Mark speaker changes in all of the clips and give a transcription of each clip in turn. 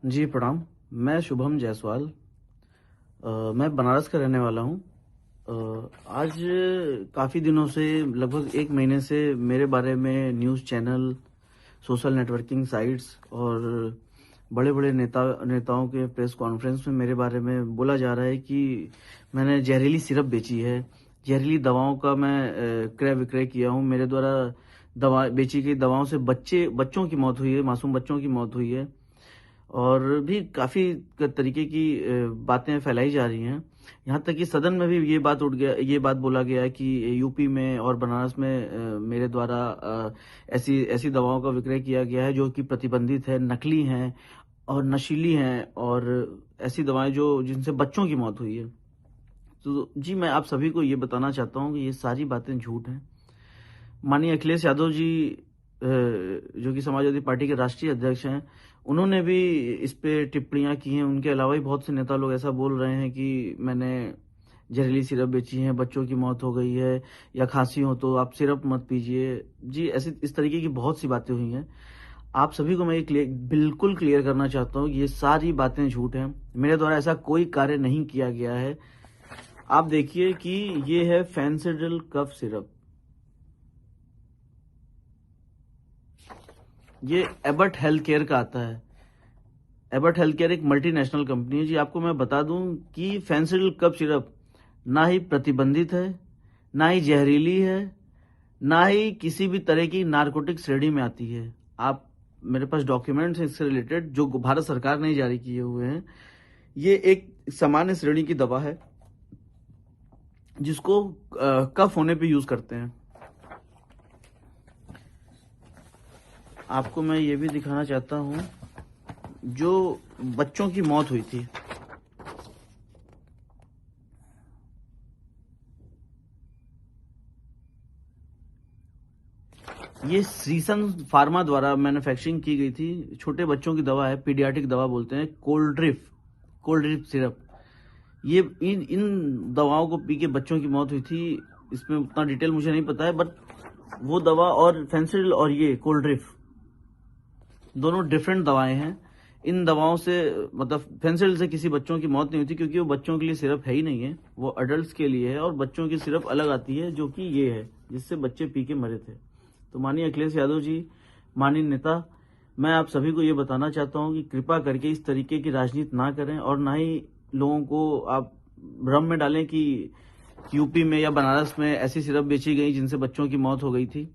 Speaker 1: जी, प्रणाम। मैं शुभम जायसवाल। मैं बनारस का रहने वाला हूँ। आज काफ़ी दिनों से, लगभग 1 महीने से मेरे बारे में news channel, social networking sites और बड़े-बड़े नेताओं के प्रेस कॉन्फ्रेंस में मेरे बारे में बोला जा रहा है कि मैंने जहरीली सिरप बेची है, जहरीली दवाओं का मैं क्रय विक्रय किया हूँ। मेरे द्वारा दवा बेची गई दवाओं से बच्चों की मौत हुई है, मासूम बच्चों की मौत हुई है। और भी काफ़ी तरीके की बातें फैलाई जा रही हैं। यहाँ तक कि सदन में भी ये बात बोला गया है कि यूपी में और बनारस में मेरे द्वारा ऐसी ऐसी दवाओं का विक्रय किया गया है जो कि प्रतिबंधित है, नकली हैं और नशीली हैं, और ऐसी दवाएँ जो जिनसे बच्चों की मौत हुई है। तो जी, मैं आप सभी को ये बताना चाहता हूँ कि ये सारी बातें झूठ हैं। माननीय अखिलेश यादव जी, जो कि समाजवादी पार्टी के राष्ट्रीय अध्यक्ष हैं, उन्होंने भी इस पे टिप्पणियां की हैं। उनके अलावा भी बहुत से नेता लोग ऐसा बोल रहे हैं कि मैंने जहरीली सिरप बेची है, बच्चों की मौत हो गई है, या खांसी हो तो आप सिरप मत पीजिए। जी, ऐसी इस तरीके की बहुत सी बातें हुई हैं। आप सभी को मैं ये बिल्कुल क्लियर करना चाहता हूँ कि ये सारी बातें झूठ हैं। मेरे द्वारा ऐसा कोई कार्य नहीं किया गया है। आप देखिए कि ये है फेंसिडिल कफ सिरप। ये एबट हेल्थ केयर का आता है। एबट हेल्थ केयर एक मल्टीनेशनल कंपनी है। जी, आपको मैं बता दूं कि फेंसिडिल कफ सिरप ना ही प्रतिबंधित है, ना ही जहरीली है, ना ही किसी भी तरह की नारकोटिक श्रेणी में आती है। आप, मेरे पास डॉक्यूमेंट्स हैं इससे रिलेटेड जो भारत सरकार ने जारी किए हुए हैं। ये एक सामान्य श्रेणी की दवा है जिसको कफ होने पे यूज करते हैं। आपको मैं ये भी दिखाना चाहता हूं, जो बच्चों की मौत हुई थी, ये सीसन फार्मा द्वारा मैन्युफैक्चरिंग की गई थी। छोटे बच्चों की दवा है, पीडियाट्रिक दवा बोलते हैं, कोल्ड ड्रिप सिरप। ये इन इन दवाओं को पी के बच्चों की मौत हुई थी। इसमें उतना डिटेल मुझे नहीं पता है, बट वो दवा और फेंसिडिल और ये कोल्ड ड्रिप दोनों डिफरेंट दवाएं हैं। इन दवाओं से, मतलब फेंसिडिल से किसी बच्चों की मौत नहीं हुई थी, क्योंकि वो बच्चों के लिए सिरप है ही नहीं है, वो अडल्ट्स के लिए है। और बच्चों की सिरप अलग आती है जो कि ये है, जिससे बच्चे पी के मरे थे। तो माननीय अखिलेश यादव जी, माननीय नेता, मैं आप सभी को ये बताना चाहता हूँ कि कृपा करके इस तरीके की राजनीति ना करें, और ना ही लोगों को आप भ्रम में डालें कि यूपी में या बनारस में ऐसी सिरप बेची गई जिनसे बच्चों की मौत हो गई थी।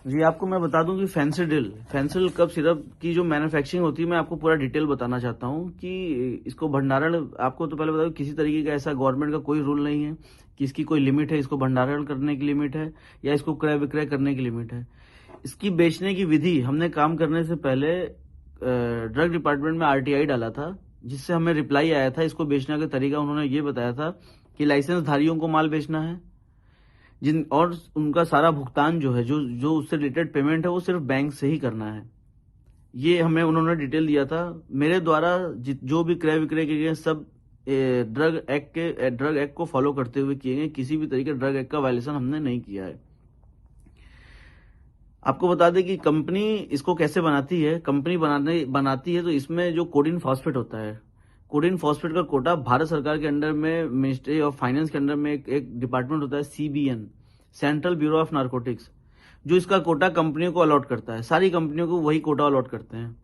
Speaker 1: जी, आपको मैं बता दूं कि फेंसिडिल कफ सिरप की जो मैन्युफैक्चरिंग होती है, मैं आपको पूरा डिटेल बताना चाहता हूं कि इसको भंडारण, आपको तो पहले बता दूं, किसी तरीके का ऐसा गवर्नमेंट का कोई रूल नहीं है कि इसकी कोई लिमिट है, इसको भंडारण करने की लिमिट है या इसको क्रय विक्रय करने की लिमिट है। इसकी बेचने की विधि, हमने काम करने से पहले ड्रग डिपार्टमेंट में आरटीआई डाला था, जिससे हमें रिप्लाई आया था। इसको बेचने का तरीका उन्होंने ये बताया था कि लाइसेंस धारियों को माल बेचना है, और उनका सारा भुगतान जो है, जो जो उससे रिलेटेड पेमेंट है, वो सिर्फ बैंक से ही करना है। ये हमें उन्होंने डिटेल दिया था। मेरे द्वारा जो भी क्रय विक्रय किए गए सब ड्रग एक्ट को फॉलो करते हुए किए गए। किसी भी तरीके ड्रग एक्ट का वायलेशन हमने नहीं किया है। आपको बता दें कि कंपनी इसको कैसे बनाती है। कंपनी बनाती है तो इसमें जो कोडिन फॉस्फेट होता है, कोडिन फॉस्फेट का कोटा भारत सरकार के अंडर में, मिनिस्ट्री ऑफ फाइनेंस के अंडर में एक डिपार्टमेंट होता है, CBN, central bureau of narcotics, जो इसका कोटा कंपनियों को अलॉट करता है। सारी कंपनियों को वही कोटा अलॉट करते हैं,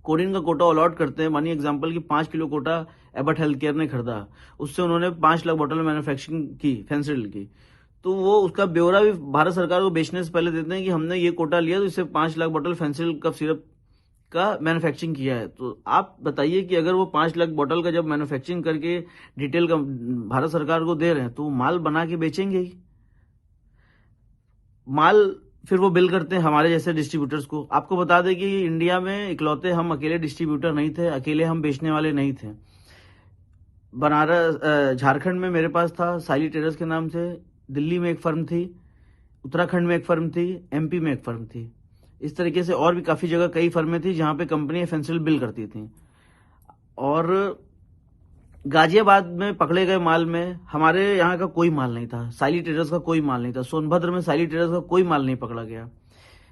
Speaker 1: कोडिन का कोटा अलॉट करते हैं। मानिए एग्जांपल की 5 किलो कोटा एबट हेल्थ केयर ने खरीदा, उससे उन्होंने 5 लाख बोतल मैन्युफैक्चरिंग की फेंसिडिल की, तो वो उसका ब्यौरा भी भारत सरकार को बेचने से पहले देते हैं कि हमने ये कोटा लिया तो इससे 5 लाख बोतल फेंसिडिल कफ सिरप का मैन्युफैक्चरिंग किया है। तो आप बताइए कि अगर वो 5 लाख बोतल का जब मैन्युफैक्चरिंग करके डिटेल का भारत सरकार को दे रहे हैं, तो वो माल बना के बेचेंगे ही। माल फिर वो बिल करते हैं हमारे जैसे डिस्ट्रीब्यूटर्स को। आपको बता दें कि इंडिया में इकलौते हम अकेले डिस्ट्रीब्यूटर नहीं थे, अकेले हम बेचने वाले नहीं थे। बनारस, झारखंड में मेरे पास था साइली टेरर्स के नाम से, दिल्ली में एक फर्म थी, उत्तराखंड में एक फर्म थी, एमपी में एक फर्म थी। इस तरीके से और भी काफी जगह कई फर्में थी जहां पे कंपनी फेंसिडिल बिल करती थी। और गाजियाबाद में पकड़े गए माल में हमारे यहाँ का कोई माल नहीं था, साइली ट्रेडर्स का कोई माल नहीं था। सोनभद्र में साइली ट्रेडर्स का कोई माल नहीं पकड़ा गया।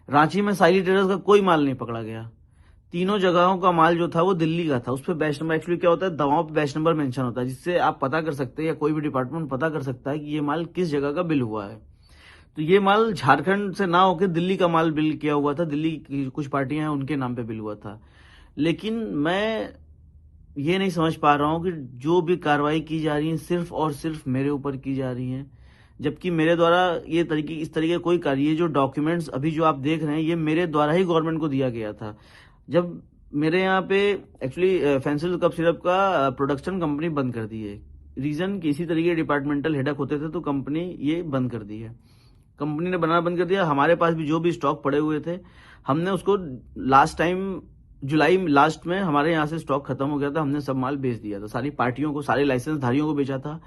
Speaker 1: रांची में साइली ट्रेडर्स का कोई माल नहीं पकड़ा गया। तीनों जगहों का माल जो था वो दिल्ली का था। उस पर बैच नंबर, एक्चुअली क्या होता है, दवाओं पे बैच नंबर मेंशन होता है, जिससे आप पता कर सकते हैं या कोई भी डिपार्टमेंट पता कर सकता है कि ये माल किस जगह का बिल हुआ है। तो ये माल झारखंड से ना होकर दिल्ली का माल बिल किया हुआ था, दिल्ली की कुछ पार्टियां हैं उनके नाम पे बिल हुआ था। लेकिन मैं ये नहीं समझ पा रहा हूं कि जो भी कार्रवाई की जा रही है सिर्फ और सिर्फ मेरे ऊपर की जा रही है, जबकि मेरे द्वारा ये तरीके इस तरीके कोई कार्य, ये जो डॉक्यूमेंट्स अभी जो आप देख रहे हैं ये मेरे द्वारा ही गवर्नमेंट को दिया गया था। जब मेरे यहाँ पे एक्चुअली फेंसिल कफ सिरप का प्रोडक्शन कंपनी बंद कर दी है, रीजन कि इसी तरीके डिपार्टमेंटल हेडक होते थे तो कंपनी ये बंद कर दी है, कंपनी ने बनाना बंद कर दिया। हमारे पास भी जो भी स्टॉक पड़े हुए थे हमने उसको लास्ट टाइम जुलाई लास्ट में हमारे यहाँ से स्टॉक खत्म हो गया था, हमने सब माल बेच दिया था, सारी पार्टियों को, सारे लाइसेंस धारियों को बेचा था।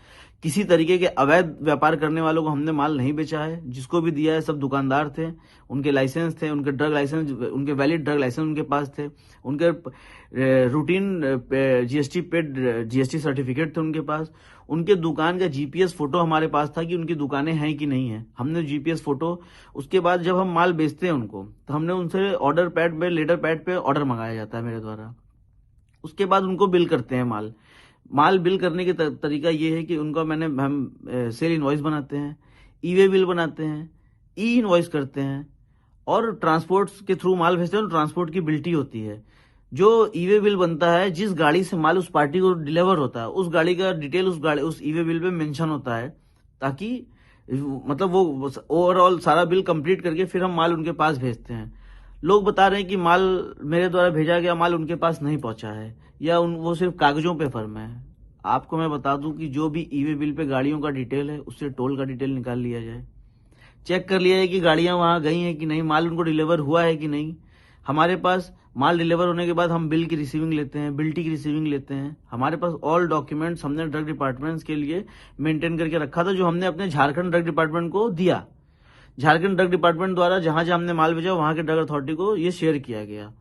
Speaker 1: किसी तरीके के अवैध व्यापार करने वालों को हमने माल नहीं बेचा है, जिसको भी दिया है सब दुकानदार थे, उनके लाइसेंस थे, उनके ड्रग लाइसेंस, उनके वैलिड ड्रग लाइसेंस उनके पास थे, उनके routine GST paid GST certificate थे उनके पास, उनके दुकान का जीपीएस फोटो हमारे पास था कि उनकी दुकानें हैं कि नहीं है, हमने जीपीएस फोटो। उसके बाद जब हम माल बेचते हैं उनको तो हमने उनसे ऑर्डर पैड पे, लेटर पैड पे ऑर्डर मंगाया जाता है मेरे द्वारा। उसके बाद उनको बिल करते हैं माल बिल करने के तरीका ये है कि उनका हम सेल इनवॉइस बनाते हैं, ई वे बिल बनाते हैं, ई इनवॉइस करते हैं और ट्रांसपोर्ट के थ्रू माल भेजते हैं तो ट्रांसपोर्ट की बिल्टी होती है। जो ई वे बिल बनता है, जिस गाड़ी से माल उस पार्टी को डिलीवर होता है उस गाड़ी का डिटेल उस ई वे बिल पे मेंशन होता है, ताकि मतलब वो ओवरऑल सारा बिल कंप्लीट करके फिर हम माल उनके पास भेजते हैं। लोग बता रहे हैं कि माल मेरे द्वारा भेजा गया माल उनके पास नहीं पहुंचा है या वो सिर्फ कागजों पे फर्म है। आपको मैं बता दूं कि जो भी ई वे बिल पे गाड़ियों का डिटेल है उससे टोल का डिटेल निकाल लिया जाए, चेक कर लिया जाए कि गाड़ियां वहां गई हैं कि नहीं, माल उनको डिलीवर हुआ है कि नहीं। हमारे पास माल डिलीवर होने के बाद हम बिल की रिसीविंग लेते हैं, बिल्टी की रिसीविंग लेते हैं। हमारे पास ऑल डॉक्यूमेंट्स हमने ड्रग डिपार्टमेंट्स के लिए मेंटेन करके रखा था, जो हमने अपने झारखंड ड्रग डिपार्टमेंट को दिया। झारखंड ड्रग डिपार्टमेंट द्वारा जहां जहां हमने माल भेजा वहां के ड्रग अथॉरिटी को ये शेयर किया गया।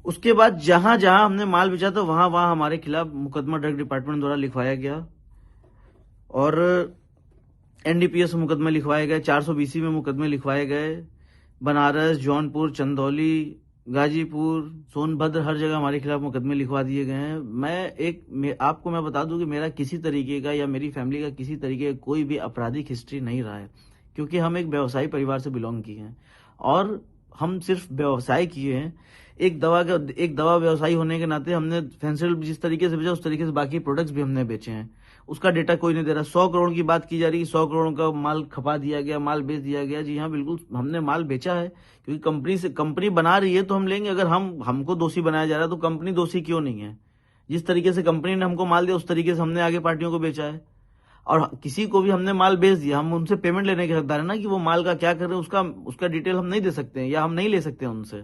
Speaker 1: उसके बाद जहां जहां हमने माल बेचा था वहां वहां हमारे खिलाफ मुकदमा ड्रग डिपार्टमेंट द्वारा लिखवाया गया और एनडीपीएस में मुकदमे लिखवाए गए, 420 में मुकदमे लिखवाए गए। बनारस, जौनपुर, चंदौली, गाजीपुर, सोनभद्र, हर जगह हमारे खिलाफ मुकदमे लिखवा दिए गए हैं। आपको मैं बता दूं कि मेरा किसी तरीके का या मेरी फैमिली का किसी तरीके का कोई भी आपराधिक हिस्ट्री नहीं रहा है, क्योंकि हम एक व्यवसायी परिवार से बिलोंग किए हैं और हम सिर्फ व्यवसाय किए हैं। एक दवा व्यवसायी होने के नाते हमने फेंसिल जिस तरीके से बेचा उस तरीके से बाकी प्रोडक्ट्स भी हमने बेचे हैं। उसका डेटा कोई नहीं दे रहा। 100 करोड़ की बात की जा रही है, 100 करोड़ का माल खपा दिया गया, माल बेच दिया गया। जी हाँ, बिल्कुल हमने माल बेचा है, क्योंकि कंपनी बना रही है तो हम लेंगे। अगर हमको दोषी बनाया जा रहा है तो कंपनी दोषी क्यों नहीं है? जिस तरीके से कंपनी ने हमको माल दिया उस तरीके से हमने आगे पार्टियों को बेचा है और किसी को भी हमने माल बेच दिया, हम उनसे पेमेंट लेने के हकदार है ना, कि वो माल का क्या कर रहे हैं उसका डिटेल हम नहीं दे सकते हैं या हम नहीं ले सकते हैं उनसे।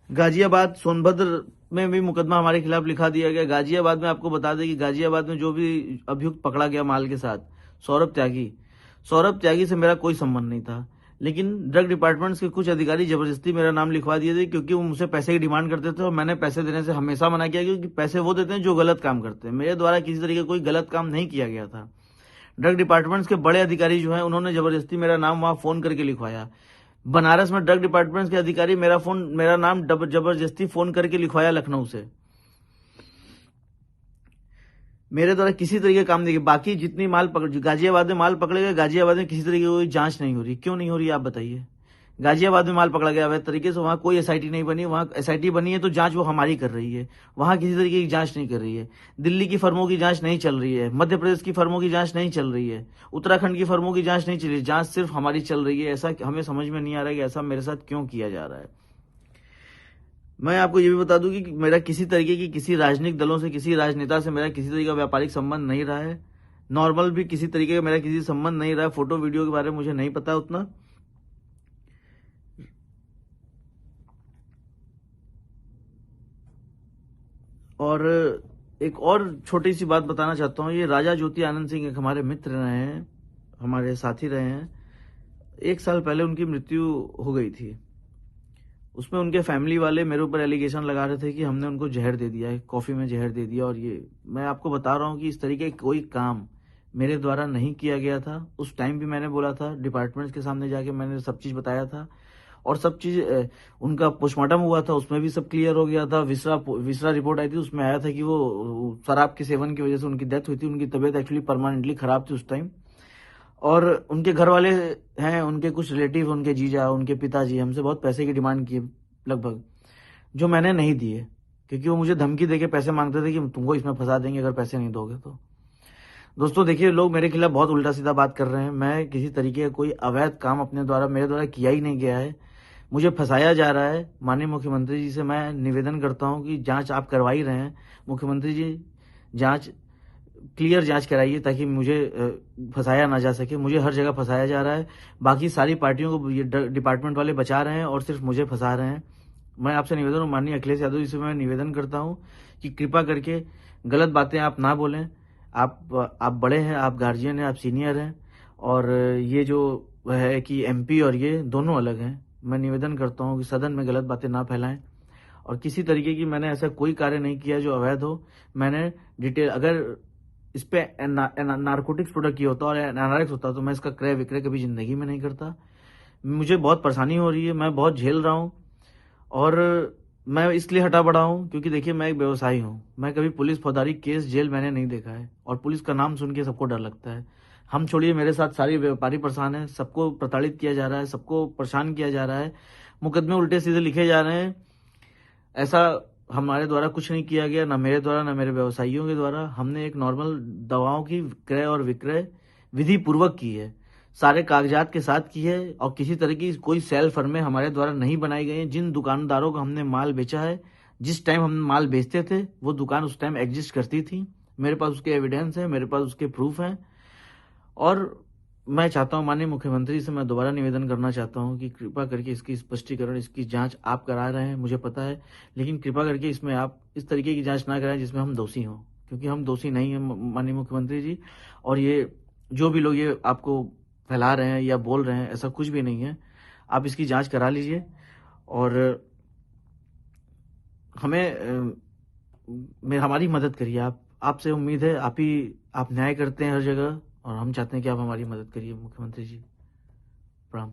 Speaker 1: गाजियाबाद, सोनभद्र में भी मुकदमा हमारे खिलाफ लिखा दिया गया। गाजियाबाद में आपको बता दें कि गाजियाबाद में जो भी अभियुक्त पकड़ा गया माल के साथ, सौरभ त्यागी से मेरा कोई संबंध नहीं था, लेकिन ड्रग डिपार्टमेंट्स के कुछ अधिकारी जबरदस्ती मेरा नाम लिखवा दिए थे, क्योंकि वो मुझसे पैसे की डिमांड करते थे और मैंने पैसे देने से हमेशा मना किया, क्योंकि पैसे वो देते हैं जो गलत काम करते हैं। मेरे द्वारा किसी तरीके कोई गलत काम नहीं किया गया था। ड्रग डिपार्टमेंट्स के बड़े अधिकारी जो हैं उन्होंने जबरदस्ती मेरा नाम वहां फोन करके लिखवाया। बनारस में ड्रग डिपार्टमेंट के अधिकारी मेरा नाम जबरदस्ती फोन करके लिखवाया लखनऊ से। मेरे द्वारा किसी तरीके का काम नहीं किया। बाकी जितनी गाजियाबाद में माल पकड़े गए, गाजियाबाद में किसी तरीके की कोई जांच नहीं हो रही। क्यों नहीं हो रही आप बताइए? गाजियाबाद में माल पकड़ा गया अवैध तरीके से, वहां कोई एसआईटी नहीं बनी। वहां एसआईटी बनी है तो जांच वो हमारी कर रही है, वहां किसी तरीके की जांच नहीं कर रही है। दिल्ली की फर्मों की जांच नहीं चल रही है, मध्य प्रदेश की फर्मों की जांच नहीं चल रही है, उत्तराखंड की फर्मों की जांच नहीं चल रही है, जांच सिर्फ हमारी चल रही है। ऐसा हमें समझ में नहीं आ रहा है कि ऐसा मेरे साथ क्यों किया जा रहा है। मैं आपको ये भी बता दूं कि मेरा किसी तरीके की किसी राजनीतिक दलों से, किसी राजनेता से मेरा किसी तरीके का व्यापारिक संबंध नहीं रहा है। नॉर्मल भी किसी तरीके का मेरा किसी संबंध नहीं रहा है। फोटो वीडियो के बारे में मुझे नहीं पता उतना। और एक और छोटी सी बात बताना चाहता हूँ। ये राजा ज्योति आनंद सिंह एक हमारे मित्र रहे हैं, हमारे साथी रहे हैं। 1 साल पहले उनकी मृत्यु हो गई थी। उसमें उनके फैमिली वाले मेरे ऊपर एलिगेशन लगा रहे थे कि हमने उनको जहर दे दिया है, कॉफी में जहर दे दिया। और ये मैं आपको बता रहा हूँ कि इस तरीके कोई काम मेरे द्वारा नहीं किया गया था। उस टाइम भी मैंने बोला था, डिपार्टमेंट्स के सामने जाके मैंने सब चीज बताया था और सब चीज उनका पोस्टमार्टम हुआ था, उसमें भी सब क्लियर हो गया था। विसरा रिपोर्ट आई थी, उसमें आया था कि वो शराब के सेवन की वजह से उनकी डेथ हुई थी। उनकी तबीयत एक्चुअली परमानेंटली खराब थी उस टाइम। और उनके घर वाले हैं, उनके कुछ रिलेटिव, उनके जीजा, उनके पिताजी हमसे बहुत पैसे की डिमांड किए लगभग, जो मैंने नहीं दिए, क्योंकि वो मुझे धमकी देके पैसे मांगते थे कि तुमको इसमें फंसा देंगे अगर पैसे नहीं दोगे तो। दोस्तों देखिए, लोग मेरे खिलाफ बहुत उल्टा सीधा बात कर रहे हैं। मैं किसी तरीके का कोई अवैध काम अपने द्वारा, मेरे द्वारा किया ही नहीं गया है। मुझे फंसाया जा रहा है। माननीय मुख्यमंत्री जी से मैं निवेदन करता हूं कि जांच आप करवा ही रहे हैं, मुख्यमंत्री जी जांच, क्लियर जांच कराइए ताकि मुझे फंसाया ना जा सके। मुझे हर जगह फंसाया जा रहा है। बाकी सारी पार्टियों को ये डिपार्टमेंट वाले बचा रहे हैं और सिर्फ मुझे फंसा रहे हैं। मैं आपसे निवेदन, माननीय अखिलेश यादव जी से मैं निवेदन करता हूं कि कृपा करके गलत बातें आप ना बोलें। आप बड़े हैं, आप गार्जियन हैं, आप सीनियर हैं, और ये जो है कि एमपी और ये दोनों अलग हैं। मैं निवेदन करता हूं कि सदन में गलत बातें ना फैलाएं, और किसी तरीके की मैंने ऐसा कोई कार्य नहीं किया जो अवैध हो। मैंने डिटेल, अगर इस पे नारकोटिक्स प्रोडक्ट की होता और एनारक्स होता तो मैं इसका क्रय विक्रय कभी जिंदगी में नहीं करता। मुझे बहुत परेशानी हो रही है, मैं बहुत झेल रहा हूँ, और मैं इसलिए हटा पड़ा हूँ क्योंकि देखिए मैं एक व्यवसायी हूँ। मैं कभी पुलिस फौजदारी केस जेल मैंने नहीं देखा है, और पुलिस का नाम सुन के सबको डर लगता है। हम छोड़िए, मेरे साथ सारे व्यापारी परेशान हैं, सबको प्रताड़ित किया जा रहा है, सबको परेशान किया जा रहा है, मुकदमे उल्टे सीधे लिखे जा रहे हैं। ऐसा हमारे द्वारा कुछ नहीं किया गया, ना मेरे द्वारा ना मेरे व्यवसायियों के द्वारा। हमने एक नॉर्मल दवाओं की क्रय और विक्रय विधि पूर्वक की है, सारे कागजात के साथ की है, और किसी तरह की कोई सेल फर्में हमारे द्वारा नहीं बनाई गई हैं। जिन दुकानदारों को हमने माल बेचा है, जिस टाइम हम माल बेचते थे वो दुकान उस टाइम एग्जिस्ट करती थी। मेरे पास उसके एविडेंस है, मेरे पास उसके प्रूफ हैं। और मैं चाहता हूं, माननीय मुख्यमंत्री से मैं दोबारा निवेदन करना चाहता हूं कि कृपा करके इसकी स्पष्टीकरण, इसकी जांच आप करा रहे हैं, मुझे पता है, लेकिन कृपा करके इसमें आप इस तरीके की जांच ना कराएं जिसमें हम दोषी हों, क्योंकि हम दोषी नहीं हैं माननीय मुख्यमंत्री जी। और ये जो भी लोग ये आपको फैला रहे हैं या बोल रहे हैं, ऐसा कुछ भी नहीं है। आप इसकी जांच करा लीजिए, और हमें हमारी मदद करिए। आपसे उम्मीद है, आप न्याय करते हैं हर जगह, और हम चाहते हैं कि आप हमारी मदद करिए मुख्यमंत्री जी। प्रणाम।